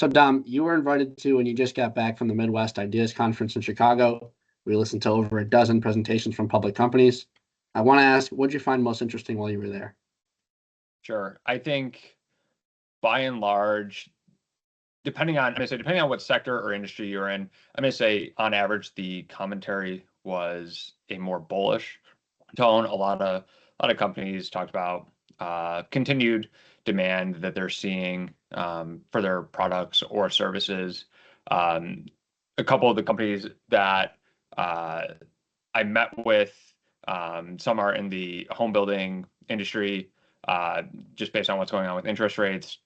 So Dom, you were invited to when you just got back from the Midwest Ideas Conference in Chicago. We listened to over a dozen presentations from public companies. I want to ask, what did you find most interesting while you were there? Sure. I think by and large, depending on what sector or industry you're in, I'm going to say on average, the commentary was a more bullish tone. A lot of companies talked about continued demand that they're seeing for their products or services. A couple of the companies that I met with, some are in the home building industry, just based on what's going on with interest rates.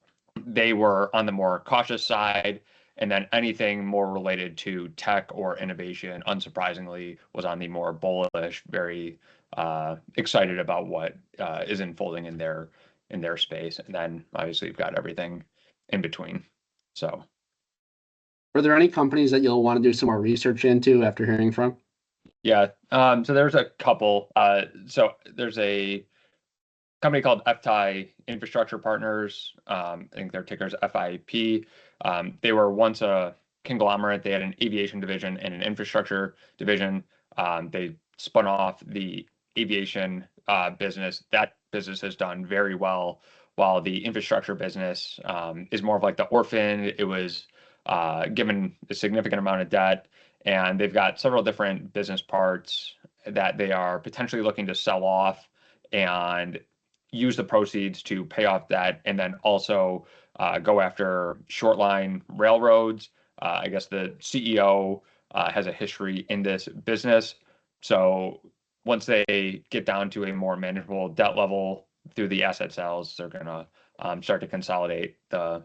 They were on the more cautious side, and then anything more related to tech or innovation, unsurprisingly, was on the more bullish, very excited about what is unfolding in their space. And then obviously you've got everything in between. So, were there any companies that you'll want to do some more research into after hearing from? Yeah. So there's a couple. So there's a company called FTAI Infrastructure Partners. I think their ticker is FIP. They were once a conglomerate. They had an aviation division and an infrastructure division. They spun off the aviation business. That business has done very well, while the infrastructure business is more of like the orphan. It was given a significant amount of debt, and they've got several different business parts that they are potentially looking to sell off and use the proceeds to pay off debt, and then also go after short line railroads. I guess the CEO has a history in this business. So once they get down to a more manageable debt level through the asset sales, they're going to start to consolidate the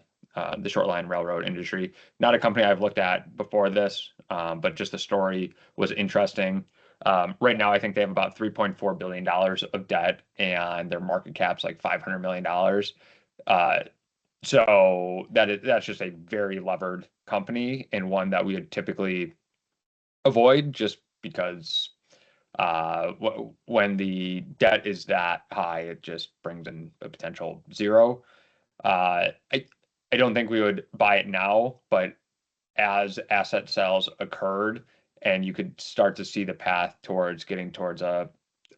short line railroad industry. Not a company I've looked at before this, but just the story was interesting. Right now, I think they have about $3.4 billion of debt, and their market cap's like $500 million. So that's just a very levered company, and one that we would typically avoid, just because when the debt is that high, it just brings in a potential zero. I don't think we would buy it now, but as asset sales occurred and you could start to see the path towards getting towards a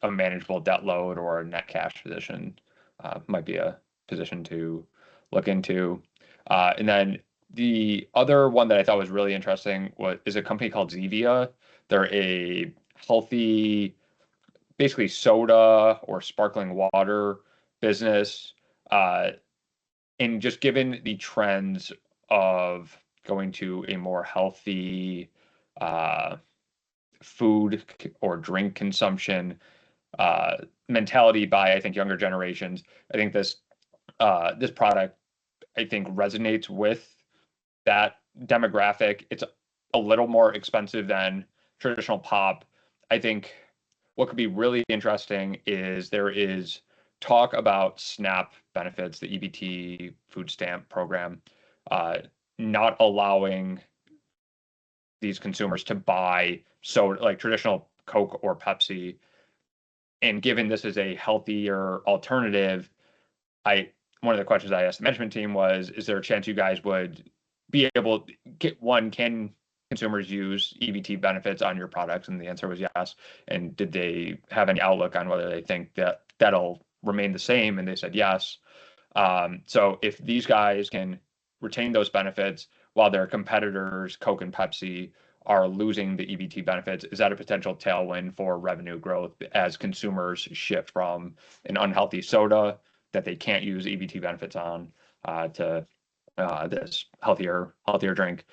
manageable debt load or a net cash position, might be a position to look into. And then the other one that I thought was really interesting is a company called Zevia. They're a healthy, basically soda or sparkling water business. And just given the trends of going to a more healthy food or drink consumption mentality by, I think, younger generations, I think this product, I think, resonates with that demographic. It's a little more expensive than traditional pop. I think what could be really interesting is there is talk about SNAP benefits, the EBT food stamp program, not allowing these consumers to buy soda, like traditional Coke or Pepsi. And given this is a healthier alternative, one of the questions I asked the management team was, is there a chance you guys would be able to get one, can consumers use EBT benefits on your products? And the answer was yes. And did they have any outlook on whether they think that that'll remain the same? And they said yes. So if these guys can retain those benefits while their competitors, Coke and Pepsi, are losing the EBT benefits, is that a potential tailwind for revenue growth as consumers shift from an unhealthy soda that they can't use EBT benefits on to this healthier drink?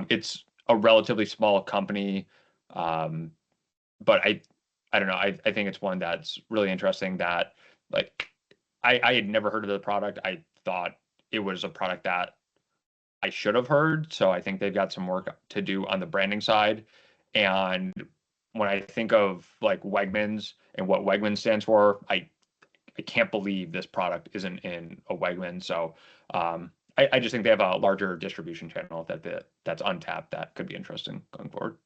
It's a relatively small company, but I don't know. I think it's one that's really interesting that, like, I had never heard of the product. I thought it was a product that I should have heard. So I think they've got some work to do on the branding side. And when I think of like Wegmans and what Wegmans stands for, I can't believe this product isn't in a Wegmans. So I just think they have a larger distribution channel that's untapped that could be interesting going forward.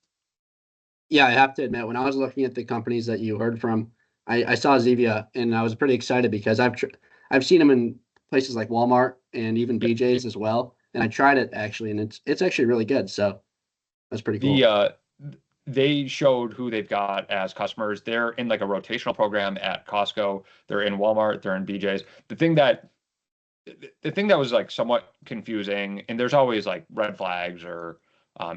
Yeah, I have to admit, when I was looking at the companies that you heard from, I saw Zevia, and I was pretty excited because I've seen them in places like Walmart and even BJ's as well. and I tried it actually, and it's actually really good. So that's pretty cool. They showed who they've got as customers. They're in like a rotational program at Costco. They're in Walmart. They're in BJ's. The thing that was like somewhat confusing, and there's always like red flags or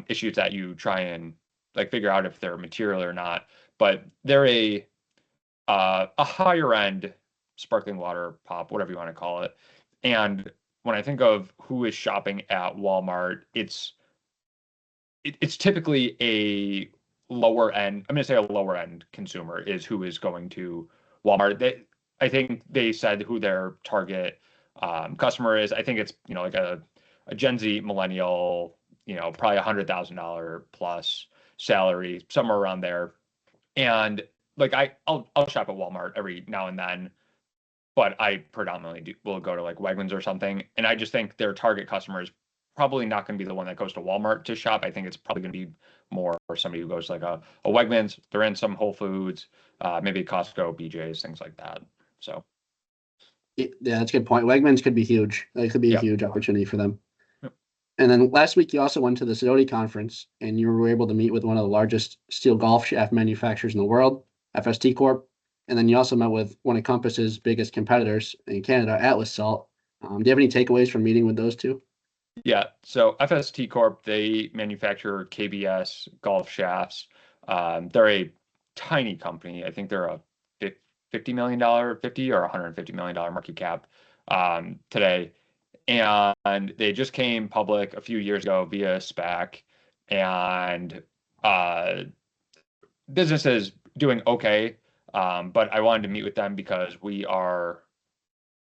issues that you try and like figure out if they're material or not. But they're a higher end sparkling water pop, whatever you want to call it. And when I think of who is shopping at Walmart, it's typically a lower end. I'm going to say a lower end consumer is who is going to Walmart. I think they said who their target customer is. I think it's like a Gen Z millennial, probably $100,000 plus salary, somewhere around there. And like I'll shop at Walmart every now and then, but I predominantly will go to like Wegmans or something. And I just think their target customer is probably not going to be the one that goes to Walmart to shop. I think it's probably going to be more for somebody who goes to like a Wegmans. They're in some Whole Foods, maybe Costco, BJ's, things like that. So. Yeah, that's a good point. Wegmans could be huge. It could be a huge opportunity for them. Yep. And then last week, you also went to the Sidoti conference, and you were able to meet with one of the largest steel golf shaft manufacturers in the world, FST Corp. And then you also met with one of Compass's biggest competitors in Canada, Atlas Salt. Do you have any takeaways from meeting with those two? Yeah. So FST Corp, they manufacture KBS golf shafts. They're a tiny company. I think they're a $50 million, $50 or $150 million market cap today. And they just came public a few years ago via SPAC. And business is doing okay. But I wanted to meet with them because we are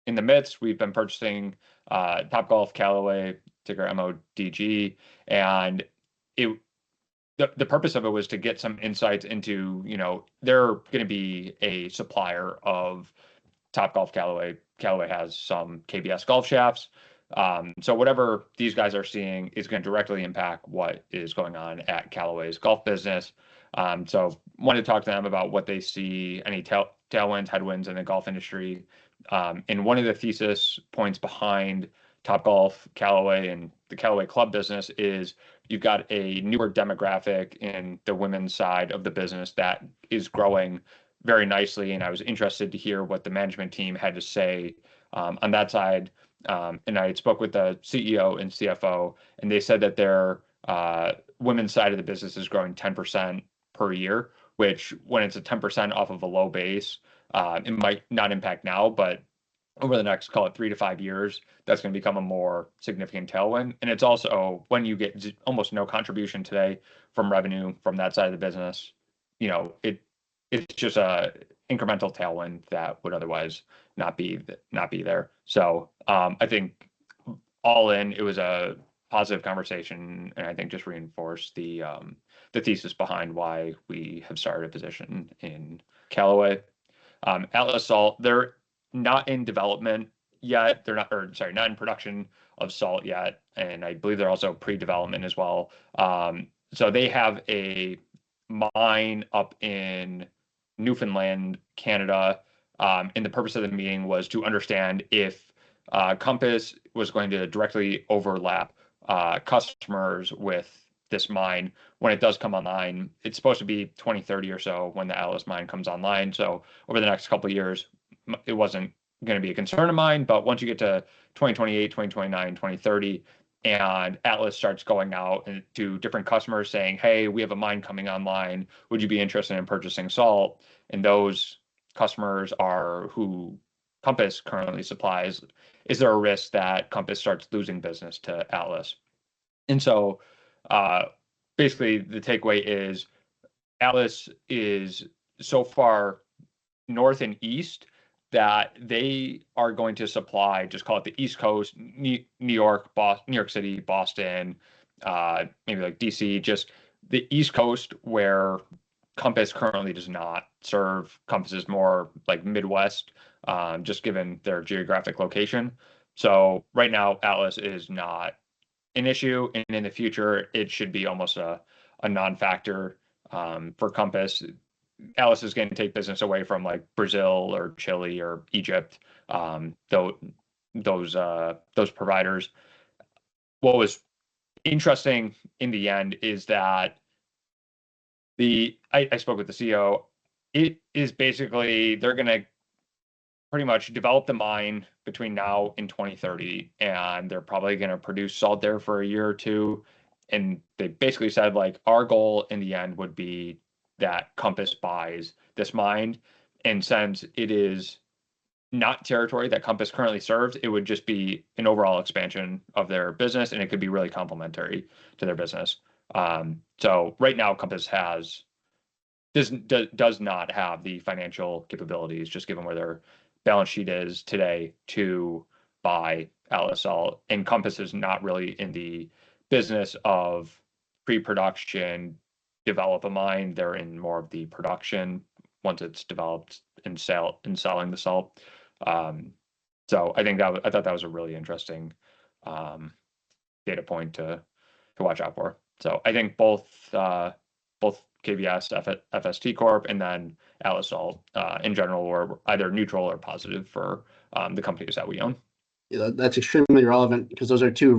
in the midst. We've been purchasing Topgolf Callaway, ticker MODG, and the purpose of it was to get some insights into, they're going to be a supplier of Topgolf Callaway. Callaway has some KBS golf shafts. So whatever these guys are seeing is going to directly impact what is going on at Callaway's golf business. So wanted to talk to them about what they see, any tailwinds, headwinds in the golf industry. And one of the thesis points behind Topgolf Callaway and the Callaway Club business is you've got a newer demographic in the women's side of the business that is growing very nicely. And I was interested to hear what the management team had to say on that side. And I spoke with the CEO and CFO, and they said that their women's side of the business is growing 10% per year, which when it's a 10% off of a low base, it might not impact now, but over the next, call it 3 to 5 years, that's going to become a more significant tailwind. And it's also when you get almost no contribution today from revenue from that side of the business, it's just a incremental tailwind that would otherwise not be there. So I think all in, it was a positive conversation, and I think just reinforced the thesis behind why we have started a position in Callaway. Atlas Salt, they're not in development yet. They're not, or sorry, not in production of salt yet, and I believe they're also pre-development as well. So they have a mine up in Newfoundland, Canada, and the purpose of the meeting was to understand if Compass was going to directly overlap customers with this mine when it does come online. It's supposed to be 2030 or so when the Atlas mine comes online. So over the next couple of years, it wasn't going to be a concern of mine. But once you get to 2028, 2029, 2030, and Atlas starts going out to different customers saying, hey, we have a mine coming online. Would you be interested in purchasing salt? And those customers are who Compass currently supplies. Is there a risk that Compass starts losing business to Atlas? And so basically the takeaway is Atlas is so far north and east that they are going to supply, just call it the East Coast, New York, New York City, Boston, maybe like DC, just the East Coast where Compass currently does not serve. Compass is more like Midwest, just given their geographic location. So right now, Atlas is not an issue, and in the future, it should be almost a non-factor for Compass. Atlas is going to take business away from like Brazil or Chile or Egypt, those providers. what was interesting in the end is that I spoke with the CEO. It is basically they're going to pretty much develop the mine between now and 2030, and they're probably going to produce salt there for a year or two. And they basically said, like, our goal in the end would be that Compass buys this mine. And since it is not territory that Compass currently serves, it would just be an overall expansion of their business, and it could be really complementary to their business. So right now, Compass does not have the financial capabilities, just given where their balance sheet is today, to buy LSL. And Compass is not really in the business of pre-production, develop a mine. They're in more of the production once it's developed and selling the salt. So I thought that was a really interesting data point to watch out for. So I think both KBS, FST Corp, and then Alisol in general were either neutral or positive for the companies that we own. Yeah, that's extremely relevant because those are two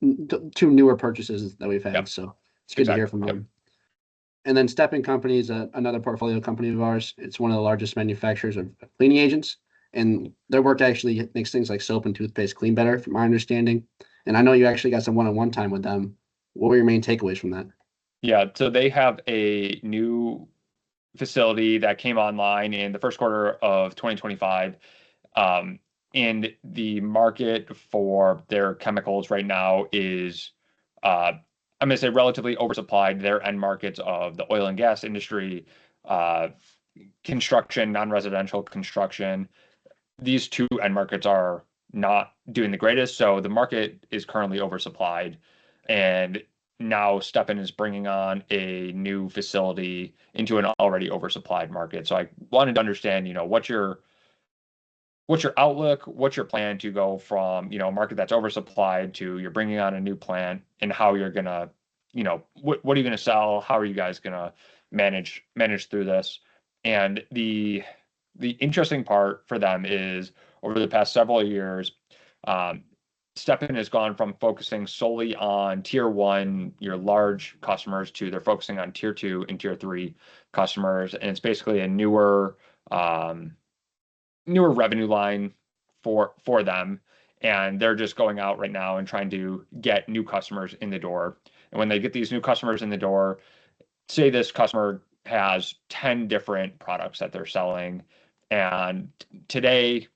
newer purchases that we've had. Yep. So it's good to hear from them. Yep. And then Stepan Company is another portfolio company of ours. It's one of the largest manufacturers of cleaning agents, and their work actually makes things like soap and toothpaste clean better, from my understanding. And I know you actually got some one-on-one time with them. What were your main takeaways from that? Yeah, so they have a new facility that came online in the first quarter of 2025. And the market for their chemicals right now is, I'm going to say, relatively oversupplied. Their end markets of the oil and gas industry, construction, non-residential construction, these two end markets are not doing the greatest. So the market is currently oversupplied. And now Stepan is bringing on a new facility into an already oversupplied market. So I wanted to understand, what's your outlook, what's your plan to go from, a market that's oversupplied to you're bringing on a new plant, and how you're going to, what are you going to sell? How are you guys going to manage through this? And the interesting part for them is over the past several years, Stepan has gone from focusing solely on tier one, your large customers, to they're focusing on tier two and tier three customers. And it's basically a newer revenue line for them. And they're just going out right now and trying to get new customers in the door. And when they get these new customers in the door, say this customer has 10 different products that they're selling. And today,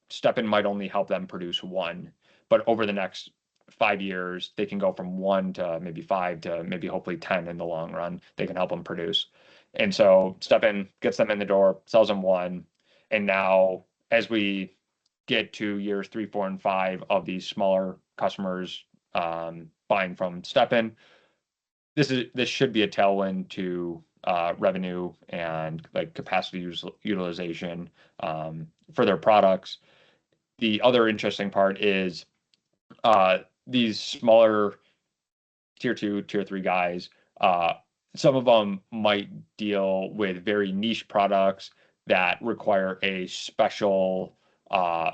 Stepan might only help them produce one. But over the next 5 years, they can go from one to maybe 5 to maybe hopefully 10 in the long run. They can help them produce. And so Stepan gets them in the door, sells them one. And now, as we get to years 3, 4, and 5 of these smaller customers buying from Stepan, this should be a tailwind to revenue and like capacity utilization for their products. The other interesting part is these smaller tier 2, tier 3 guys, some of them might deal with very niche products that require a special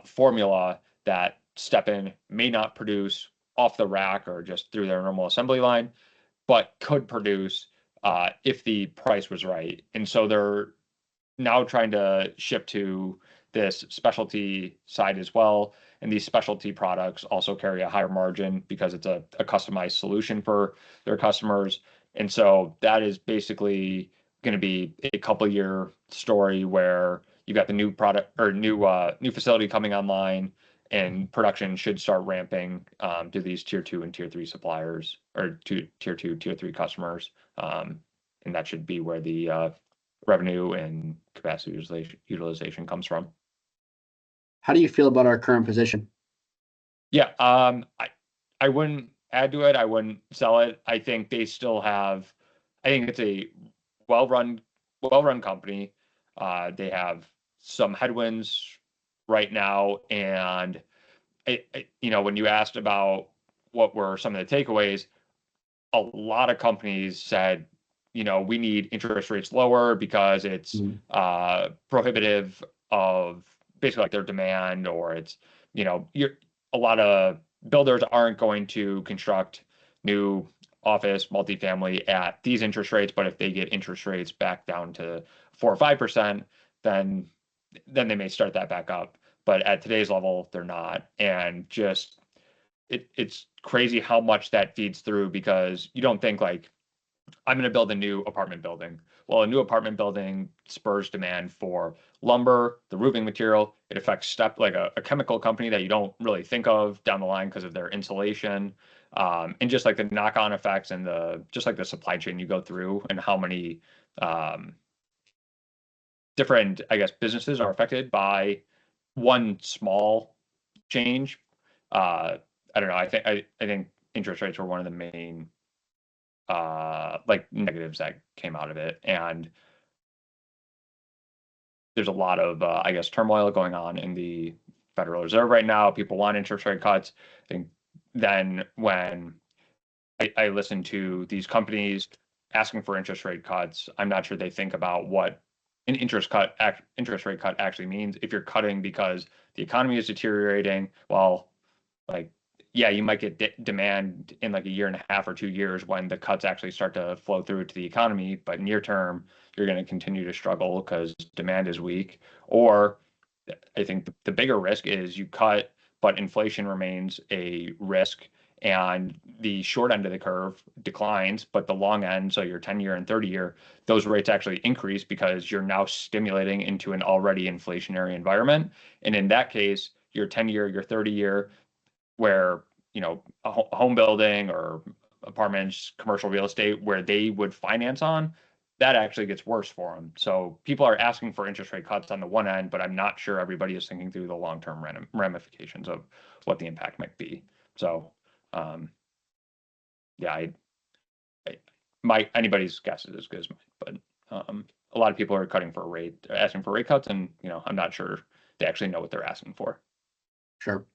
formula that Stepan may not produce off the rack or just through their normal assembly line, but could produce if the price was right. And so they're now trying to shift to this specialty side as well. And these specialty products also carry a higher margin because it's a customized solution for their customers. And so that is basically going to be a couple year story where you got the new product or new facility coming online, and production should start ramping to these tier 2 and tier 3 suppliers, or to tier 2, tier 3 customers. And that should be where the revenue and capacity utilization comes from. How do you feel about our current position? Yeah, I wouldn't add to it. I wouldn't sell it. I think they still have. I think it's a well-run company. They have some headwinds right now, and when you asked about what were some of the takeaways, a lot of companies said, we need interest rates lower because it's prohibitive of basically like their demand, or it's, a lot of builders aren't going to construct new office multifamily at these interest rates, but if they get interest rates back down to 4 or 5%, then they may start that back up. But at today's level, they're not. And just it's crazy how much that feeds through, because you don't think like, I'm going to build a new apartment building. Well, a new apartment building spurs demand for lumber, the roofing material. It affects like a chemical company that you don't really think of down the line because of their insulation, and just like the knock-on effects and just like the supply chain you go through, and how many different, I guess, businesses are affected by one small change. I don't know. I think interest rates were one of the main like negatives that came out of it. And there's a lot of, I guess, turmoil going on in the Federal Reserve right now. People want interest rate cuts. I think then when I listen to these companies asking for interest rate cuts, I'm not sure they think about what an interest rate cut actually means. If you're cutting because the economy is deteriorating, well, like, yeah, you might get demand in like a year and a half or 2 years when the cuts actually start to flow through to the economy. But near term, you're going to continue to struggle because demand is weak. Or I think the bigger risk is you cut, but inflation remains a risk, and the short end of the curve declines, but the long end, so your 10-year and 30-year, those rates actually increase because you're now stimulating into an already inflationary environment. And in that case, your 10-year, your 30-year, where, you know, a home building or apartments, commercial real estate, where they would finance on, that actually gets worse for them. So people are asking for interest rate cuts on the one end, but I'm not sure everybody is thinking through the long-term ramifications of what the impact might be. So, yeah, anybody's guess is as good as mine, but a lot of people are asking for rate cuts, and, you know, I'm not sure they actually know what they're asking for. Sure.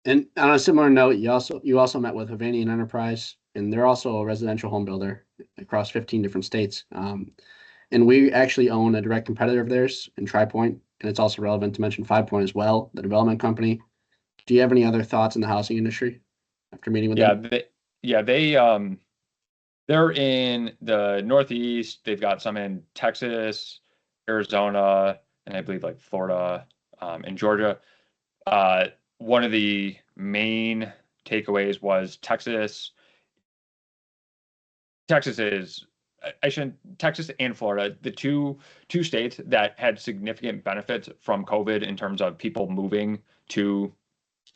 And on a similar note, you also met with Hovnanian Enterprise, and they're also a residential home builder across 15 different states. And we actually own a direct competitor of theirs in TriPoint, and it's also relevant to mention 5Point as well, the development company. Do you have any other thoughts in the housing industry after meeting with them? They're in the Northeast. They've got some in Texas, Arizona, and I believe like Florida, and Georgia. One of the main takeaways was Texas and Florida, the two states that had significant benefits from COVID in terms of people moving to,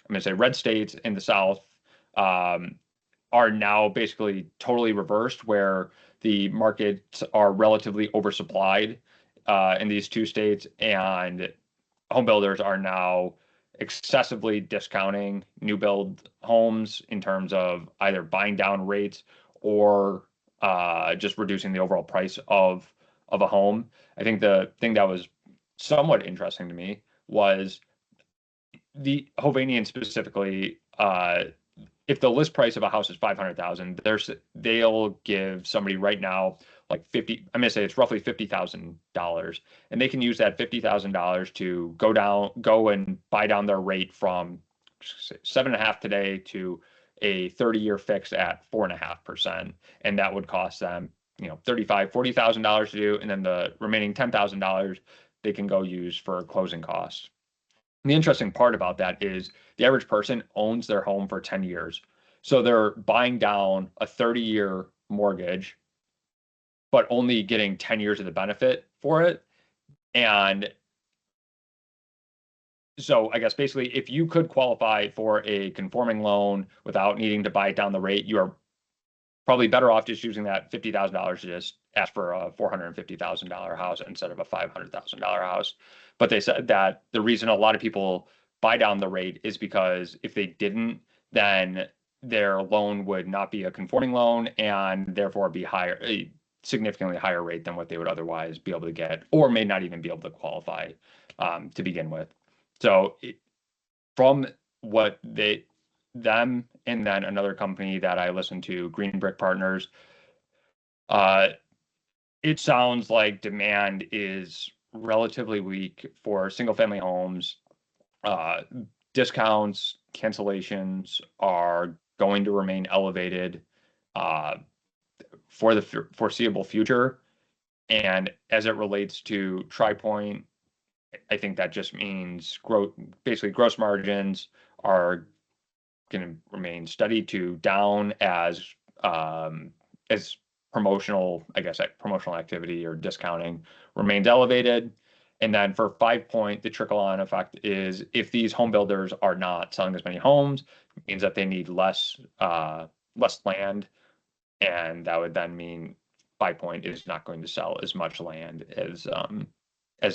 I'm going to say, red states in the South, are now basically totally reversed, where the markets are relatively oversupplied in these two states, and home builders are now excessively discounting new build homes in terms of either buying down rates or just reducing the overall price of a home. I think the thing that was somewhat interesting to me was the Hovnanian specifically. If the list price of a house is $500,000, they'll give somebody right now like I'm going to say it's roughly $50,000, and they can use that $50,000 to go and buy down their rate from 7.5% today to a 30-year fix at 4.5%, and that would cost them, you know, $40,000 to do, and then the remaining $10,000 they can go use for closing costs. And the interesting part about that is the average person owns their home for 10 years. So they're buying down a 30-year mortgage, but only getting 10 years of the benefit for it. And so I guess basically, if you could qualify for a conforming loan without needing to buy it down the rate, you are probably better off just using that $50,000 to just ask for a $450,000 house instead of a $500,000 house. But they said that the reason a lot of people buy down the rate is because if they didn't, then their loan would not be a conforming loan, and therefore be a significantly higher rate than what they would otherwise be able to get, or may not even be able to qualify to begin with. So from what them and then another company that I listened to, Greenbrick Partners, it sounds like demand is relatively weak for single family homes. Discounts cancellations are going to remain elevated for the foreseeable future. And as it relates to TriPoint, I think that just means basically gross margins are going to remain steady to down as promotional activity or discounting remains elevated. And then for 5-point, the trickle-on effect is if these home builders are not selling as many homes, it means that they need less land, and that would then mean 5-point is not going to sell as much land as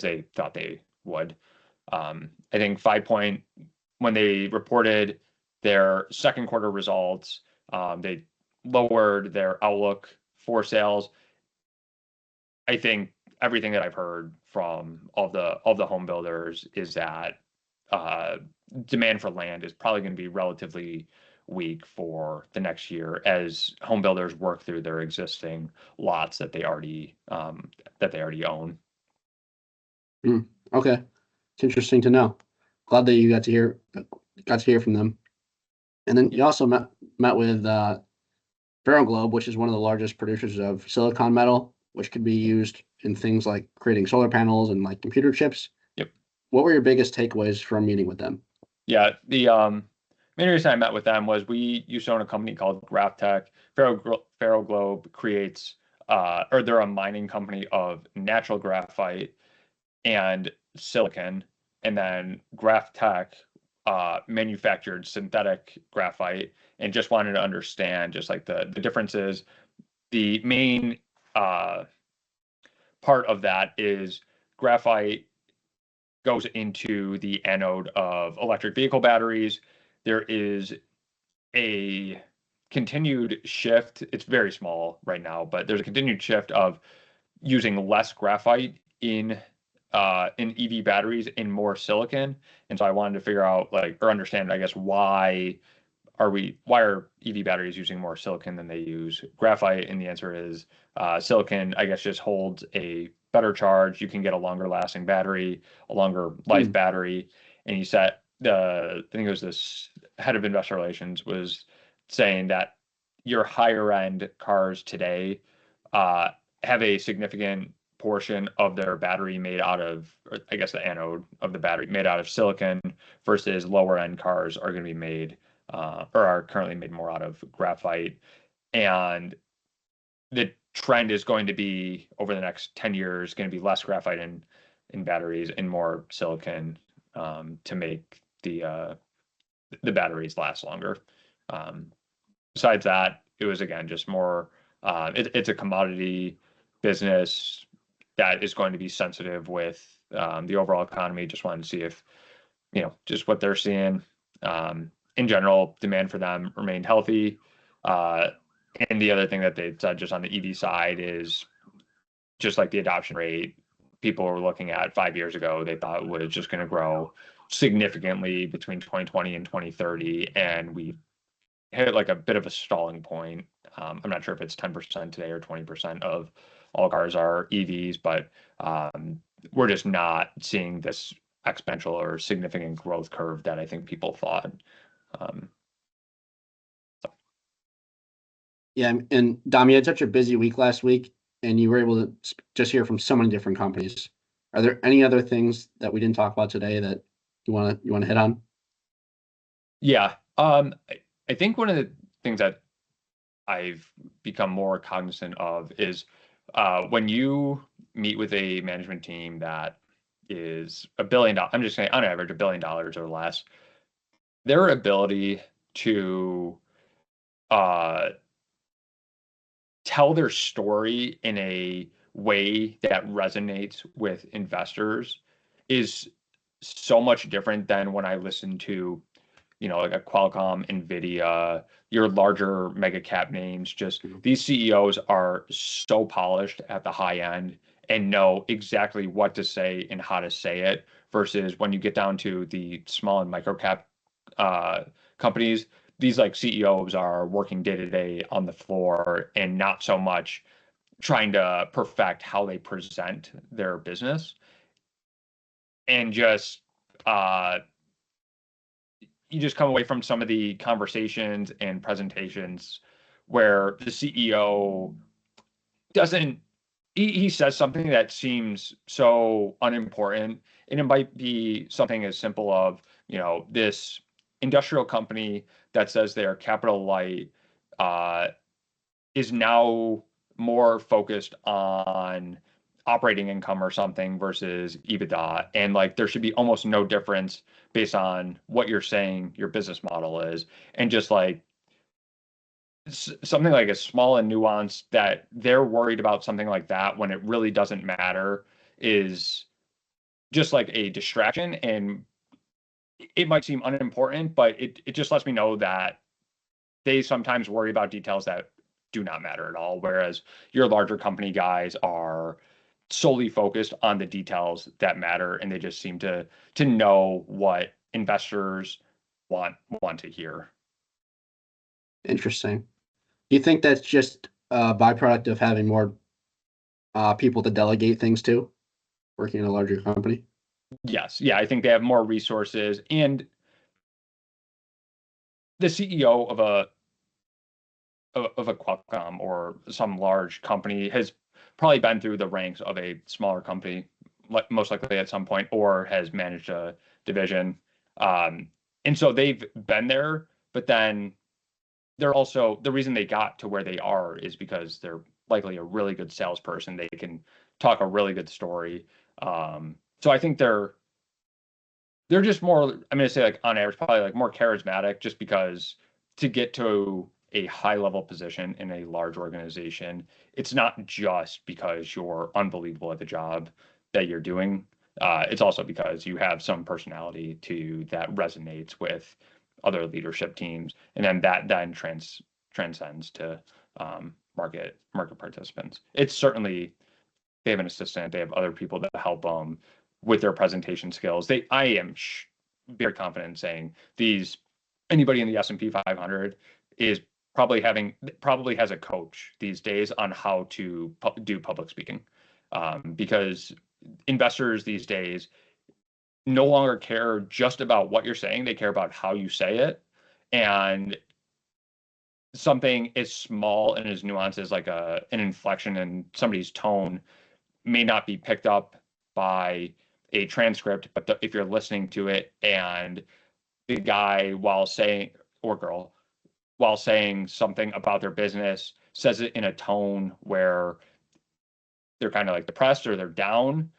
they thought they would. I think 5-point, when they reported their second quarter results, they lowered their outlook for sales. I think everything that I've heard from all the home builders is that demand for land is probably going to be relatively weak for the next year as home builders work through their existing lots that they already own. Okay, it's interesting to know. Glad that you got to hear from them. And then you also met with Ferroglobe, which is one of the largest producers of silicon metal, which could be used in things like creating solar panels and like computer chips. Yep. What were your biggest takeaways from meeting with them? Yeah, the main reason I met with them was we used to own a company called GraphTech. Ferroglobe creates, or they're a mining company of natural graphite and silicon, and then GraphTech manufactured synthetic graphite, and just wanted to understand just like the differences. The main part of that is graphite goes into the anode of electric vehicle batteries. There is a continued shift. It's very small right now, but there's a continued shift of using less graphite in EV batteries and more silicon. And so I wanted to figure out or understand, I guess, why are EV batteries using more silicon than they use graphite? And the answer is silicon, I guess, just holds a better charge. You can get a longer lasting battery, a longer life battery. And I think it was this head of investor relations was saying that your higher end cars today have a significant portion of their battery made out of, or I guess the anode of the battery made out of silicon, versus lower end cars are going to be made or are currently made more out of graphite. And the trend is going to be over the next 10 years going to be less graphite in batteries and more silicon to make the batteries last longer. Besides that, it was again just more it's a commodity business that is going to be sensitive with the overall economy. Just wanted to see if just what they're seeing. In general, demand for them remained healthy. And the other thing that they said just on the EV side is just like the adoption rate people were looking at 5 years ago, they thought was just going to grow significantly between 2020 and 2030. And we hit like a bit of a stalling point. I'm not sure if it's 10% today or 20% of all cars are EVs, but we're just not seeing this exponential or significant growth curve that I think people thought. Yeah, and Dom, you had such a busy week last week, and you were able to just hear from so many different companies. Are there any other things that we didn't talk about today that you want to hit on? Yeah, I think one of the things that I've become more cognizant of is when you meet with a management team that is $1 billion, I'm just saying on average $1 billion or less, their ability to tell their story in a way that resonates with investors is so much different than when I listen to, like a Qualcomm, Nvidia, your larger mega cap names. Just these CEOs are so polished at the high end and know exactly what to say and how to say it, versus when you get down to the small and micro cap companies, these like CEOs are working day to day on the floor and not so much trying to perfect how they present their business. And just you just come away from some of the conversations and presentations where the CEO doesn't, he says something that seems so unimportant, and it might be something as simple of, this industrial company that says they are capital light is now more focused on operating income or something versus EBITDA. And like there should be almost no difference based on what you're saying your business model is. And just like something like a small and nuanced that they're worried about something like that when it really doesn't matter is just like a distraction. And it might seem unimportant, but it just lets me know that they sometimes worry about details that do not matter at all. Whereas your larger company guys are solely focused on the details that matter, and they just seem to know what investors want to hear. Interesting. Do you think that's just a byproduct of having more people to delegate things to, working in a larger company? Yes. Yeah, I think they have more resources, and the CEO of a Qualcomm or some large company has probably been through the ranks of a smaller company, most likely at some point, or has managed a division. And so they've been there, but then they're also, the reason they got to where they are is because they're likely a really good salesperson. They can talk a really good story. So I think they're just more, I'm going to say like on average, probably like more charismatic, just because to get to a high level position in a large organization, it's not just because you're unbelievable at the job that you're doing. It's also because you have some personality that resonates with other leadership teams, and then that then transcends to market participants. It's certainly, they have an assistant, they have other people that help them with their presentation skills. I am very confident in saying anybody in the S&P 500 is probably has a coach these days on how to do public speaking, because investors these days no longer care just about what you're saying. They care about how you say it. And something as small and as nuanced as like an inflection in somebody's tone may not be picked up by a transcript, but if you're listening to it and the guy, or girl, while saying something about their business, says it in a tone where they're kind of like depressed or they're down,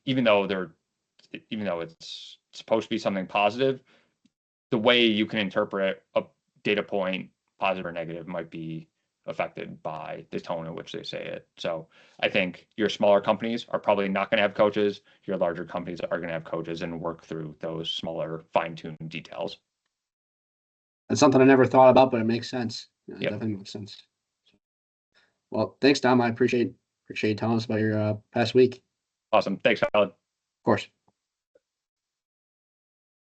even though it's supposed to be something positive, the way you can interpret a data point, positive or negative, might be affected by the tone in which they say it. So I think your smaller companies are probably not going to have coaches. Your larger companies are going to have coaches and work through those smaller fine-tuned details. That's something I never thought about, but it makes sense. It Yep. definitely makes sense. Well, thanks, Dom. I appreciate you telling us about your past week. Awesome. Thanks, Alan. Of course.